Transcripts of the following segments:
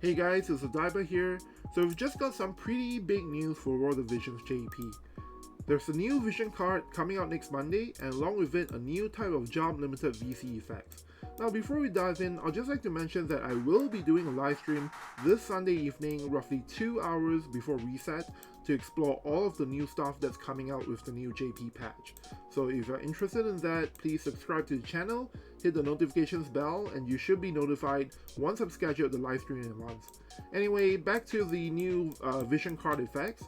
Hey guys, it's Odaiba here. So we've just got some pretty big news for WOTV JP. There's a new vision card coming out next Monday, and along with it, a new type of job limited VC effects. Now before we dive in, I'd just like to mention that I will be doing a live stream this Sunday evening, roughly 2 hours before reset, to explore all of the new stuff that's coming out with the new JP patch. So if you're interested in that, please subscribe to the channel, hit the notifications bell, and you should be notified once I've scheduled the live stream in advance. Anyway, back to the new vision card effects.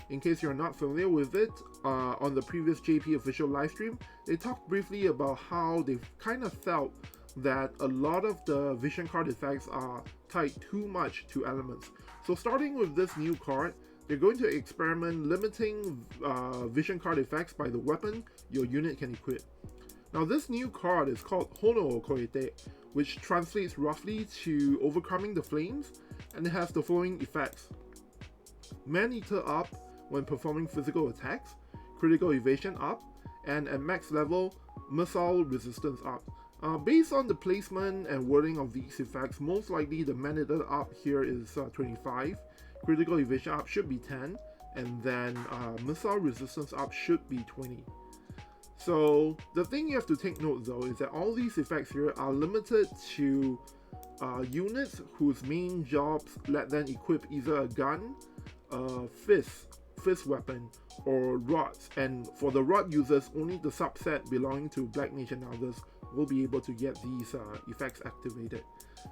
In case you're not familiar with it, on the previous JP official livestream, they talked briefly about how they kind of felt that a lot of the vision card effects are tied too much to elements. So starting with this new card, they're going to experiment limiting vision card effects by the weapon your unit can equip. Now this new card is called Hono Koete, which translates roughly to overcoming the flames, and it has the following effects. Man-Eater up when performing physical attacks, critical evasion up, and at max level, missile resistance up. Based on the placement and wording of these effects, most likely the Man-Eater up here is 25, critical evasion up should be 10, and then missile resistance up should be 20. So the thing you have to take note though is that all these effects here are limited to units whose main jobs let them equip either a gun, a fist weapon, or rods, and for the rod users, only the subset belonging to Black Mage and others will be able to get these effects activated.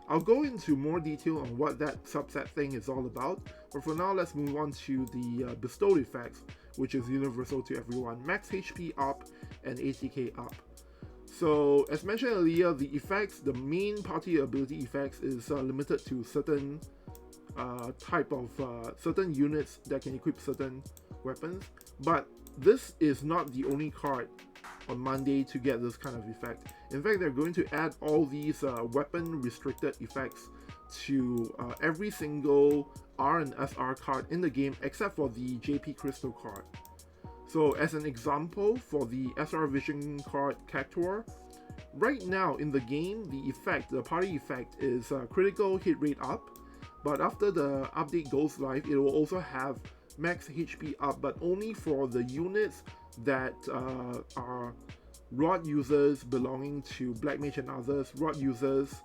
I'll go into more detail on what that subset thing is all about, but for now let's move on to the bestowed effects, which is universal to everyone. Max HP up and ATK up. So as mentioned earlier, the effects, the main party ability effects is limited to certain type of certain units that can equip certain weapons, but this is not the only card on Monday to get this kind of effect. In fact, they're going to add all these weapon restricted effects to every single R and SR card in the game except for the JP Crystal card. So as an example, for the SR Vision card Cactuar, right now in the game, the party effect is critical hit rate up, but after the update goes live, it will also have max HP up, but only for the units that are rod users belonging to Black Mage and others, rod users,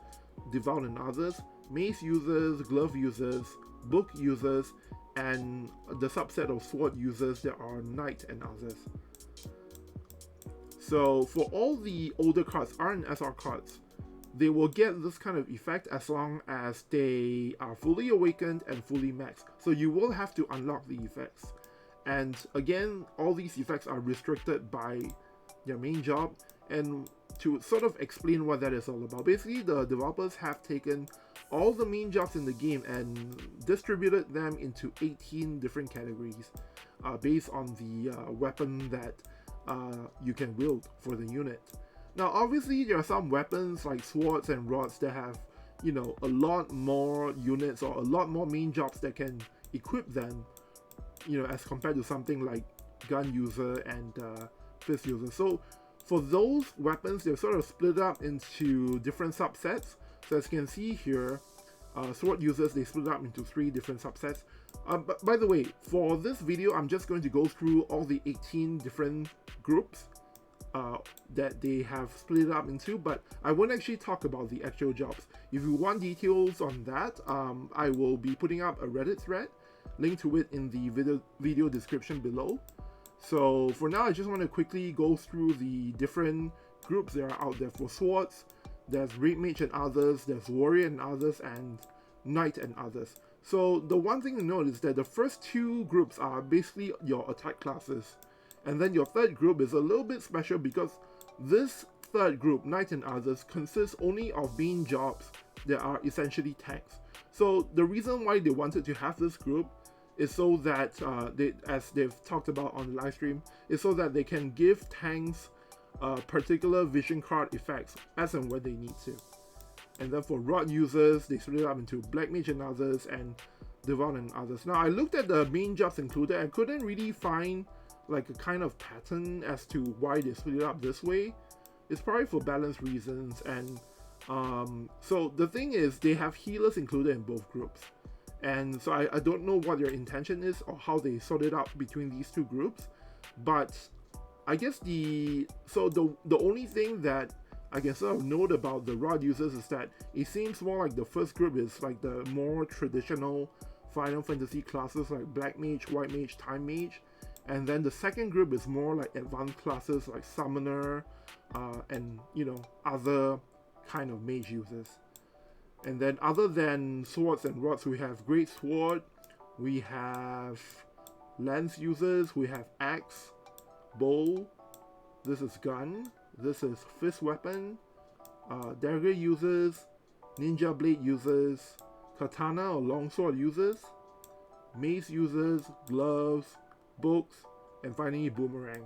Devout and others, mace users, glove users, book users, and the subset of sword users that are knight and others. So for all the older cards, R and SR cards, they will get this kind of effect as long as they are fully awakened and fully maxed. So you will have to unlock the effects. And again, all these effects are restricted by their main job. And to sort of explain what that is all about, basically the developers have taken all the main jobs in the game and distributed them into 18 different categories based on the weapon that you can wield for the unit. Now obviously there are some weapons like swords and rods that have, you know, a lot more units or a lot more main jobs that can equip them, you know, as compared to something like gun user and fist user. So for those weapons, they're sort of split up into different subsets. So as you can see here, sword users, they split up into 3 different subsets. But by the way, for this video, I'm just going to go through all the 18 different groups that they have split up into, but I won't actually talk about the actual jobs. If you want details on that, I will be putting up a Reddit thread, link to it in the video description below. So for now, I just want to quickly go through the different groups that are out there. For swords, there's Raid Mage and others, there's Warrior and others, and Knight and others. So the one thing to note is that the first 2 groups are basically your attack classes. And then your third group is a little bit special because this third group, Knight and others, consists only of main jobs that are essentially tanks. So the reason why they wanted to have this group is so that, as they've talked about on the live stream, is so that they can give tanks particular vision card effects as and when they need to. And then for rod users, they split it up into Black Mage and others and Devout and others. Now I looked at the main jobs included, I couldn't really find like a kind of pattern as to why they split it up this way. It's probably for balance reasons, and So the thing is, they have healers included in both groups. And so I don't know what their intention is or how they sort it out between these two groups. But I guess the only thing that I can sort of note about the Rod users is that it seems more like the first group is like the more traditional Final Fantasy classes like Black Mage, White Mage, Time Mage. And then the second group is more like advanced classes like Summoner and, you know, other kind of mage users. And then other than swords and rods, we have Great Sword, we have lance users, we have axe, bow, this is gun, this is fist weapon, dagger users, ninja blade users, katana or longsword users, mace users, gloves, books, and finally boomerang.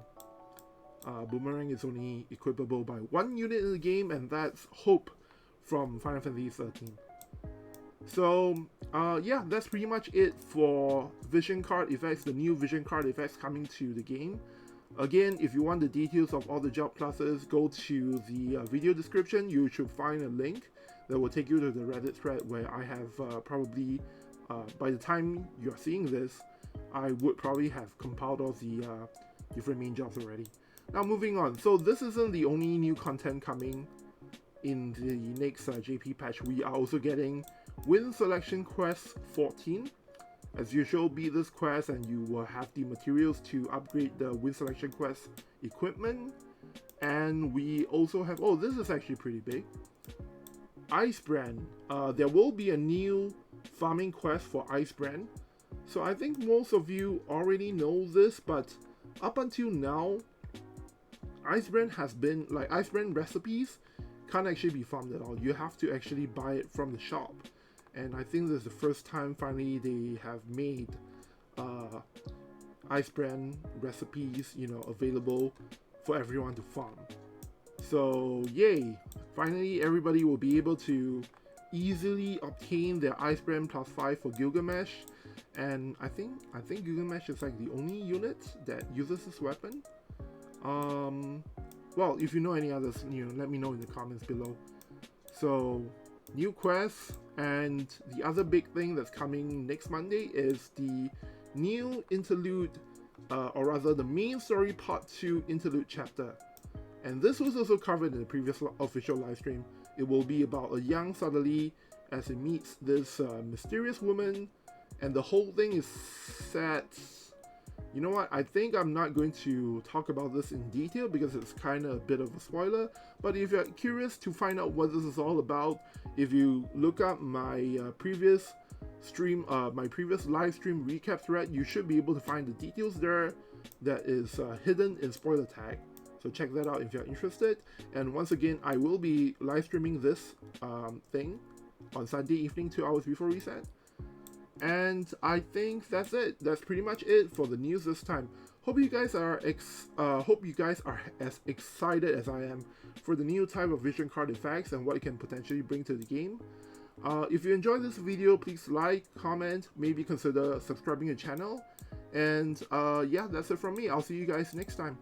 Boomerang is only equipable by one unit in the game, and that's Hope from Final Fantasy 13. So yeah, that's pretty much it for vision card effects, the new vision card effects coming to the game. Again, if you want the details of all the job classes, go to the video description. You should find a link that will take you to the Reddit thread where I have probably, by the time you're seeing this, I would probably have compiled all the different main jobs already. Now moving on, so this isn't the only new content coming in the next JP patch. We are also getting Win Selection Quest 14. As usual, beat this quest and you will have the materials to upgrade the Win Selection Quest equipment. And we also have, oh, this is actually pretty big, Ice Brand. There will be a new farming quest for Ice Brand. So I think most of you already know this, but up until now, Ice Brand has been, like, Ice Brand recipes can't actually be farmed at all. You have to actually buy it from the shop. And I think this is the first time finally they have made Ice Brand recipes, you know, available for everyone to farm. So yay! Finally, everybody will be able to easily obtain their Ice Brand +5 for Gilgamesh. And I think Gilgamesh is like the only unit that uses this weapon. Well, if you know any others, you know, let me know in the comments below. So, new quests, and the other big thing that's coming next Monday is the new interlude, or rather the main story part 2 interlude chapter. And this was also covered in the previous official livestream. It will be about a young Suddenly as he meets this mysterious woman, and the whole thing is set. You know what, I think I'm not going to talk about this in detail because it's kind of a bit of a spoiler, but if you're curious to find out what this is all about, if you look up my previous stream, my previous live stream recap thread, you should be able to find the details there that is hidden in spoiler tag. So check that out if you're interested. And once again, I will be live streaming this thing on Sunday evening 2 hours before reset. And I think that's it. That's pretty much it for the news this time. Hope you guys are as excited as I am for the new type of vision card effects and what it can potentially bring to the game. If you enjoyed this video, please like, comment, maybe consider subscribing to the channel. And yeah, that's it from me. I'll see you guys next time.